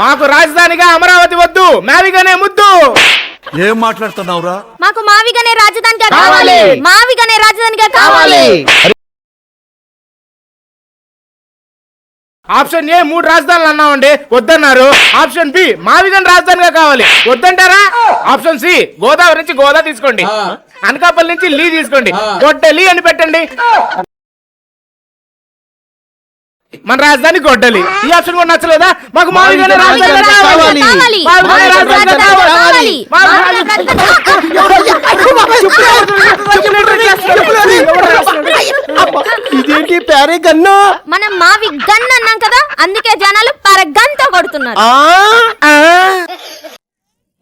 మాకు రాజధానిగా అమరావతి వద్దు, మావిగానే ముద్దు. ఏం మాట్లాడుతున్నావురా? మాకు మావిగానే రాజధానిగా కావాలి, మావిగానే రాజధానిగా కావాలి. ఆప్షన్ ఏ 3 రాజధానులు అన్నామండి, వద్దన్నారు. ఆప్షన్ బి మావిగన్ రాజధానిగా కావాలి, వద్దంటారా? ఆప్షన్ సి గోదావరి నుంచి గోదా తీసుకోండి, అనకాపల్లి నుంచి లీ తీసుకోండి, గొడ్డలి అని పెట్టండి. మన రాజధాని గొడ్డలి. ఈ ఆప్షన్ కూడా నచ్చలేదా? మాకు మావిగన్ రాజధానిగా కావాలి. ఇదేంటి ప్యారే గన్ను? మనం మావి గన్ అన్నాం కదా, అందుకే జనాలు పరగంతో కొడుతున్నారు.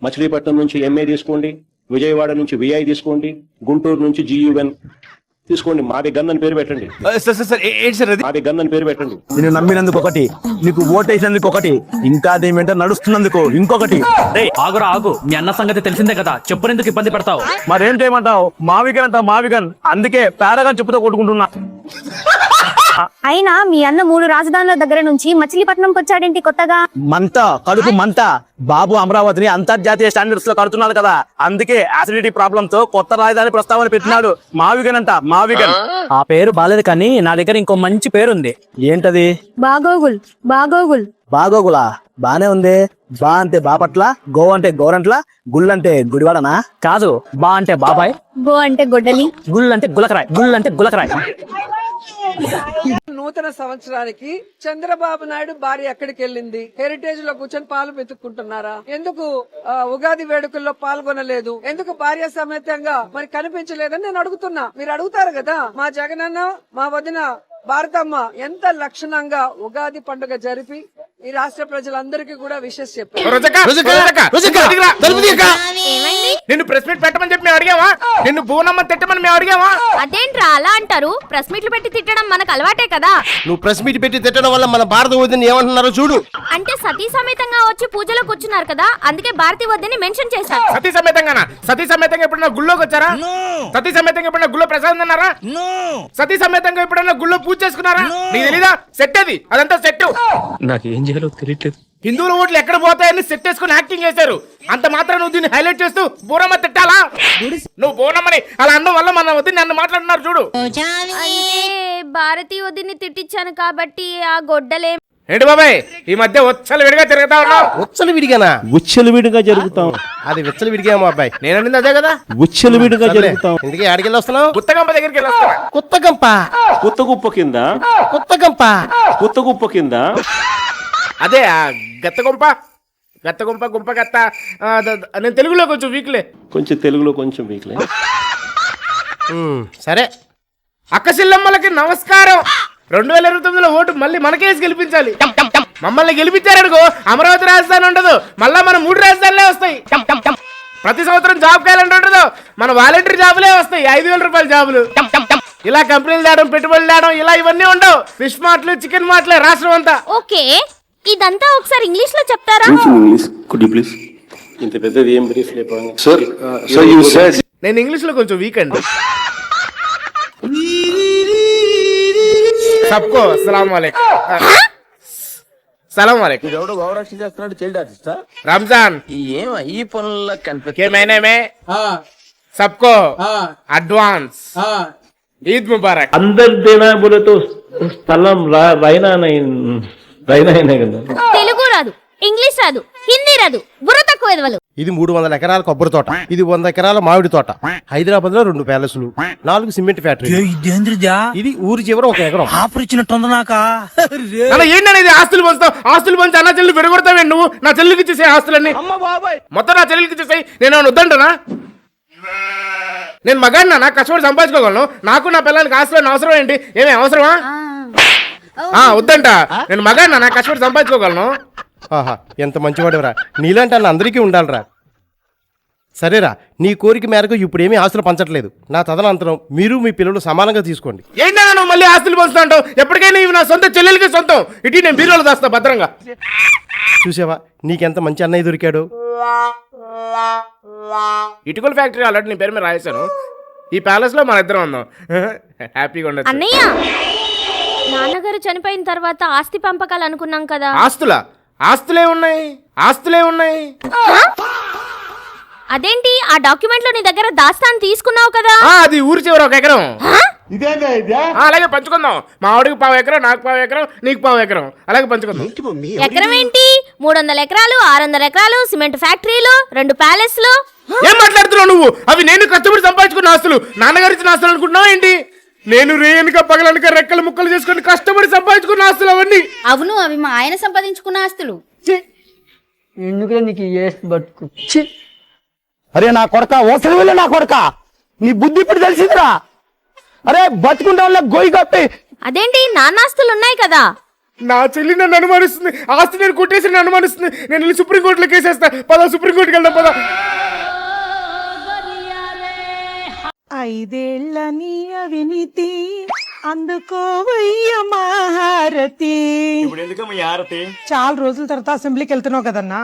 మచిలీపట్నం నుంచి ఎంఏ తీసుకోండి, విజయవాడ నుంచి విఐ తీసుకోండి, గుంటూరు నుంచి GUN తీసుకోండి. మావి గన్ అని పేరు పెట్టండి. మావి గన్ అని పేరు పెట్టండి. నేను నమ్మినందుకు ఒకటి, నీకు ఓటేసినందుకు ఒకటి, ఇంకా దేమంటే నడుస్తున్నందుకు ఇంకొకటి. ఆగురా ఆగు, మీ అన్న సంగతి తెలిసిందే కదా, చెప్పునేందుకు ఇబ్బంది పడతావు? మరేం చేయమంటావు? మావిగన్ అంట మావిగన్, అందుకే పారగాన్ చెప్పుతో కొట్టుకుంటున్నా. అయినా మీ అన్న 3 రాజధానుల దగ్గర నుంచి మచిలీపట్నంకి వచ్చాడేంటి కొత్తగా? మంత కడుపు మంత. బాబు అమరావతిని అంతర్జాతీయ స్టాండర్డ్స్ లో కడుతున్నాడు కదా, అందుకే యాసిడిటీ ప్రాబ్లం తో కొత్త రాజధాని ప్రస్తావన పెట్టినాడు. మావిగన్ అంట మావిగన్. ఆ పేరు బాలేదు, కానీ నా దగ్గర ఇంకో మంచి పేరుంది. ఏంటది? బాగోగుల్. బాగోగుల్. బాగోగులా? బానే ఉంది. బా అంటే బాపట్ల, గో అంటే గోరంట్ల, గుల్ అంటే గుడివాడనా? కాదు, బా అంటే బాబాయ్, గో అంటే గొడ్డలి, గుల్ అంటే గులకరాయ్, గుల్ అంటే గులకరాయ్. నూతన సంవత్సరానికి చంద్రబాబు నాయుడు భార్య ఎక్కడికి వెళ్ళింది? హెరిటేజ్ లో కూర్చొని పాలు వెతుక్కుంటున్నారా? ఎందుకు ఉగాది వేడుకల్లో పాల్గొనలేదు? ఎందుకు భార్య సమేతంగా మరి కనిపించలేదని నేను అడుగుతున్నా. మీరు అడుగుతారు కదా, మా జగనన్న మా వదిన భారతమ్మ ఎంత లక్షణంగా ఉగాది పండుగ జరిపి ఈ రాష్ట్ర ప్రజలందరికీ కూడా విషెస్ చెప్పారు. నిన్ను ప్రెస్ మీట్ పెట్టమని చెప్పి మేము అడిగావా? నిన్ను బోనమ్మ తిట్టమని మేము అడిగావా? అదేంట్రా అలా అంటారు? ప్రెస్ మీట్లు పెట్టి తిట్టడం మనకు అలవాటే కదా. నువ్వు ప్రెస్ మీట్ పెట్టి తిట్టడం వల్ల మన భారత వదిన ఏమంటున్నారో చూడు. అంటే సతీ సమేతంగా వచ్చి పూజలో కూర్చున్నారు కదా, అందుకే భారతీ వద్దని మెన్షన్ చేశారు. సతీ సమేతంగానా? సతీ సమేతంగా ఎప్పుడన్నా గుళ్ళోకి వచ్చారా? సతీ సమేతంగా ఎప్పుడన్నా గుళ్ళో ప్రసాదం తిన్నారా? సతీ సమేతంగా ఎప్పుడన్నా గుళ్ళో పూజ చేసుకున్నారా? నీకు తెలీదా? సెట్ అది, అదంతా సెట్. నాకేం చేయాలో తెలియట్లేదు. హిందువుల ఓట్లు ఎక్కడ పోతాయని సెట్ వేసుకుని యాక్టింగ్ చేశారు. అంత మాత్రం నువ్వు దీన్ని హైలైట్ చేస్తూ బోనమ్మ తిట్టాలా? నువ్వు బోనమ్మని అలా అనడం వల్ల మన వద్దు నన్ను మాట్లాడుతున్నారు చూడు. అంటే భారతీ వద్దని తిట్టించాను కాబట్టి ఆ గొడ్డలే. ఏంటి బాబాయ్ ఈ మధ్య ఉచ్చలు విడిగా తిరుగుతా ఉన్నావు? ఉచ్చలు విడిగానా? ఉచ్చలు విడిగా జరుగుతాం. అది విచ్చలు విడిగామా అబ్బాయి? నేను అనింది అదే కదా. ఉచ్చలు విడిగా జరుగుతాం. ఇందుకే ఆడికెళ్ళి వస్తున్నావు? గుత్తగంప దగ్గరికి వెళ్ళి వస్తున్నా. కొత్తగంప. కొత్తగుప్ప కింద. కొత్తగంప. కొత్తగుప్ప కింద. అదే గత్తగుంప, గత్తగుంప, గుంప గత్త. నేను తెలుగులో కొంచెం వీక్లే. కొంచెం తెలుగులో కొంచెం వీక్లే. సరే. అక్కసిల్లమ్మలకి నమస్కారం. 2029లో ఓటు మళ్ళీ మనకేసి గెలిపించాలి. మమ్మల్ని గెలిపించారనుకో అమరావతి రాజధాని ఉండదు, మళ్ళా మన 3 రాజధానులే వస్తాయి. ప్రతి సంవత్సరం జాబ్ క్యాలెండర్ ఉండదు, మన వాలంటీర్ జాబులే వస్తాయి, 5,000 రూపాయల జాబులు. ఇలా కంపెనీలు తేడం, పెట్టుబడులు తేడం, ఇలా ఇవన్నీ ఉండవు. ఫిష్ మార్ట్లు, చికెన్ మార్ట్లే రాష్ట్రం అంతా. ఓకే, ఇదంతా ఒకసారి ఇంగ్లీష్ లో చెప్తారా? ఇంత పెద్దది ఏం బ్రీఫ్ లేకపోయింది. నేను ఇంగ్లీష్ లో కొంచెం వీక్ అండి. సబ్కో సలాం వాలేకుం. సలాం వాలేకుం. ఎవడో గౌరక్షణ చేస్తున్నాడు, చైల్డ్ ఆర్టిస్టా? రంజాన్ ఈ పనుల్లో के महीने में सबको एडवांस ईद मुबारक. अंदर देना है बोले तो स्थलम रहना नहीं కదా. తెలుగు రాదు, ఇంగ్లీష్ రాదు, హిందీ రాదు, బుర్ర తక్కువ ఎదవలు. ఇది 300 ఎకరాల కొబ్బరి తోట, ఇది 100 ఎకరాల మామిడి తోట, హైదరాబాద్ లో 2 ప్యాలెస్లు, 4 సిమెంట్ ఫ్యాక్టరీ. ఇది ఊరి చివర 1 ఎకరం. ఏంటనేది ఆస్తులు పంచుతావు? ఆస్తులు పంచి అన్న చెల్లి విడగొడతావే నువ్వు? నా చెల్లికి ఇచ్చేసే ఆస్తులన్నీ మొత్తం నా చెల్లికి ఇచ్చేసాయి. నేను వద్దంటానా? నేను మగాడినా? నాకు కష్టపడి సంపాదించుకోగలను. నాకు నా పిల్లలకి ఆస్తులు అవసరం ఏంటి? ఏమే అవసరమా? వద్దంట. నేను మగాడినా? నాకు కష్టపడి సంపాదించుకోగలను. ఆహా, ఎంత మంచివాడురా. నీలాంటి అన్న అందరికీ ఉండాలిరా. సరేరా, నీ కోరిక మేరకు ఇప్పుడేమీ ఆస్తులు పంచట్లేదు. నా తదనంతరం మీరు మీ పిల్లలు సమానంగా తీసుకోండి. ఏంటన్నా నువ్వు మళ్ళీ ఆస్తులు పంచుతా అంటావు? ఎప్పటికైనా ఇవి నా సొంత చెల్లెలకి సొంతం. ఇటు నేను బీరోలో దాస్తా భద్రంగా. చూసావా నీకెంత మంచి అన్నయ్య దొరికాడు. ఇటుకల ఫ్యాక్టరీ ఆల్రెడీ నీ పేరు మీద రాయేశాను. ఈ ప్యాలెస్ లో మన ఇద్దరం ఉందాం, హ్యాపీగా ఉండదు. అన్నయ్య, నాన్నగారు చనిపోయిన తర్వాత ఆస్తి పంపకాలు అనుకున్నాం కదా. ఆస్తులా? ఆస్తులే ఉన్నాయి, ఆస్తులే ఉన్నాయి. అదేంటి ఆ డాక్యుమెంట్ లో నీ దగ్గర దాస్తాను తీసుకున్నావు కదా? అది ఊరి చివర 1 ఎకరం. అలాగే పంచుకుందాం. మా ఆవిడకి 1/2 ఎకరం, నాకు 1/2 ఎకరం, నీకు 1/2 ఎకరం, అలాగే పంచుకుందాం. ఎకరం ఏంటి? 300 ఎకరాలు, 600 ఎకరాలు, సిమెంట్ ఫ్యాక్టరీలు, 2 ప్యాలెస్లు. ఏం మాట్లాడుతున్నావు నువ్వు? అవి నేను కష్టపడి సంపాదించుకున్న ఆస్తులు, నాన్నగారి ఇచ్చిన ఆస్తులు అనుకుంటున్నావు ఏంటి? నేను రేయనుక పగలనుక రెక్కలు ముక్కలు చేసుకుని కష్టపడి సంపాదించుకున్న ఆస్తులు అవన్నీ. అవును, అవి మా ఆయన సంపాదించుకున్న ఆస్తులు. ఎందుకు నీకు బతుకు? అరే నా కొడక, ఓసలి వెళ్ళి నా కొడక, నీ బుద్ధి ఇప్పుడు తెలిసిందిరా. అరే బతుకుంటా వాళ్ళ గొయ్యి కప్పి. అదేంటి నాన్నాస్తులు ఉన్నాయి కదా? నా చెల్లి నన్ను అనుమానిస్తుంది, ఆస్తి నేను కొట్టేసి నన్ను అనుమానిస్తుంది. నేను వెళ్ళి సుప్రీంకోర్టులో కేసేస్తా. పద, సుప్రీంకోర్టుకి వెళ్దాం పద. 5 ఏళ్ల నీ అవినీతి అందుకోవయ్య మహారతి. చాలా రోజుల తర్వాత అసెంబ్లీకి వెళ్తున్నావు కదన్నా,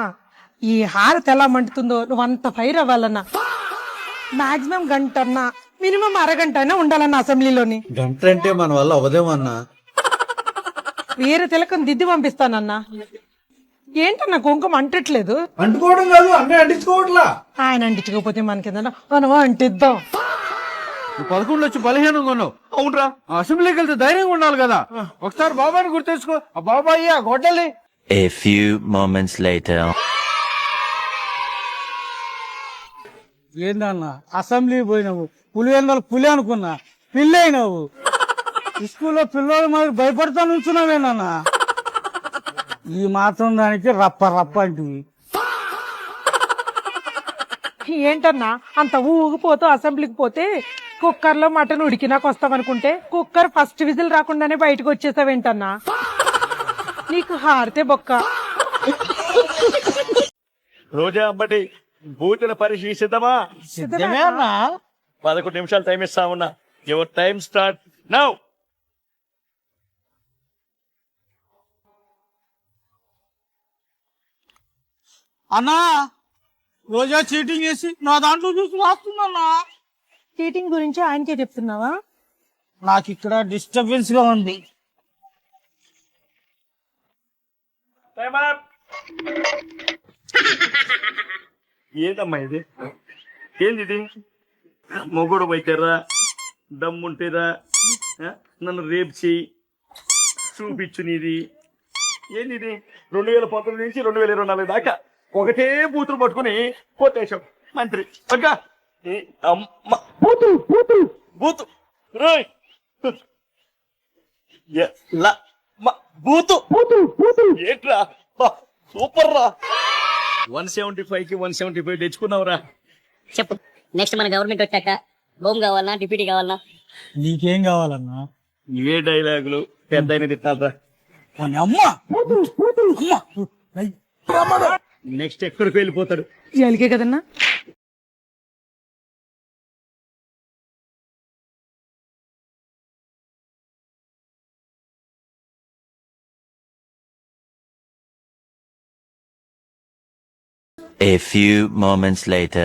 ఈ హారతి ఎలా మంటుతుందో నువ్వు అంత ఫైర్ అవ్వాలన్నా. మాక్సిమం గంట అన్నా, మినిమం అరగంట అయినా ఉండాలన్నా అసెంబ్లీలోని. గంట అంటే మన వల్ల అవదేమన్నా. వేరే తిలకం దిద్ది పంపిస్తానన్నా. ఏంటన్నా కుంకుమ అంటట్లేదు? అంటుకోవడం కాదు, అన్నీ అంటించుకోవట్లా. ఆయన అంటించకపోతే మనకేదన్నా మనం అంటిద్దాం. 11 వచ్చి బలహీనంగా ఉన్నావు. అవునరా, అసెంబ్లీకి వెళ్తే ధైర్యంగా ఉండాలి కదా. ఒకసారి బాబాని గుర్తెచ్చుకో. ఆ బాబాయ్ ఆ గొడ్డలి. A few moments later. ఏందన్నా అసెంబ్లీ పోయినావు, పులి అనుకున్నా, పిల్లి అయినావు. స్కూల్లో పిల్లలు మరి భయపడతా నుంచున్నావేనన్నా. ఈ మాత్రం దానికి రప్ప అంటివి. ఏంటన్నా అంత ఊగిపోతూ అసెంబ్లీకి పోతే కుక్కర్ లో మటన్ ఉడికినాక వస్తావనుకుంటే కుక్కర్ ఫస్ట్ విజిల్ రాకుండానే బయటకు వచ్చేసావేంటన్నా? నీకు హారితే బొక్క. రోజా అమ్మటి బూతుల పరిశీలిద్దామా? సిద్ధమే అన్నా? 11 నిమిషాలు టైం ఇస్తా ఉన్నా. Your time start now. అన్నా రోజా చీటింగ్ చేసి నా దాంట్లో చూసి రాస్తుందన్నా. చీటింగ్ గురించి ఆయనకే చెప్తున్నావా? నాకు ఇక్కడ డిస్టర్బెన్స్ గా ఉంది. ఏందమ్మా ఇది? ఏంది ఇది? మొగుడు పోయితేరా, దమ్ముంటేరా, నన్ను రేపు చెయ్యి చూపించు నీది. ఏంది ఇది? 2019 నుంచి 2024 దాకా ఒకటే బూతులు పట్టుకుని కొట్టేశాం మంత్రి. బూతు రోయ్ బూతు ఏంట్రా? సూపర్ రా. 175కి 175 తెచ్చుకున్నావురా. చెప్పు, నెక్స్ట్ మన గవర్నమెంట్ వచ్చాక హోమ్ కావాలన్నా, డిప్యూటీ కావాలన్నా? నీకేం కావాలన్నా? ఇవే డైలాగులు పెద్ద అయిన తిట్టాలరా. నెక్స్ట్ ఎక్కడికి వెళ్ళిపోతాడు? జైలుకే కదన్నా. A few moments later.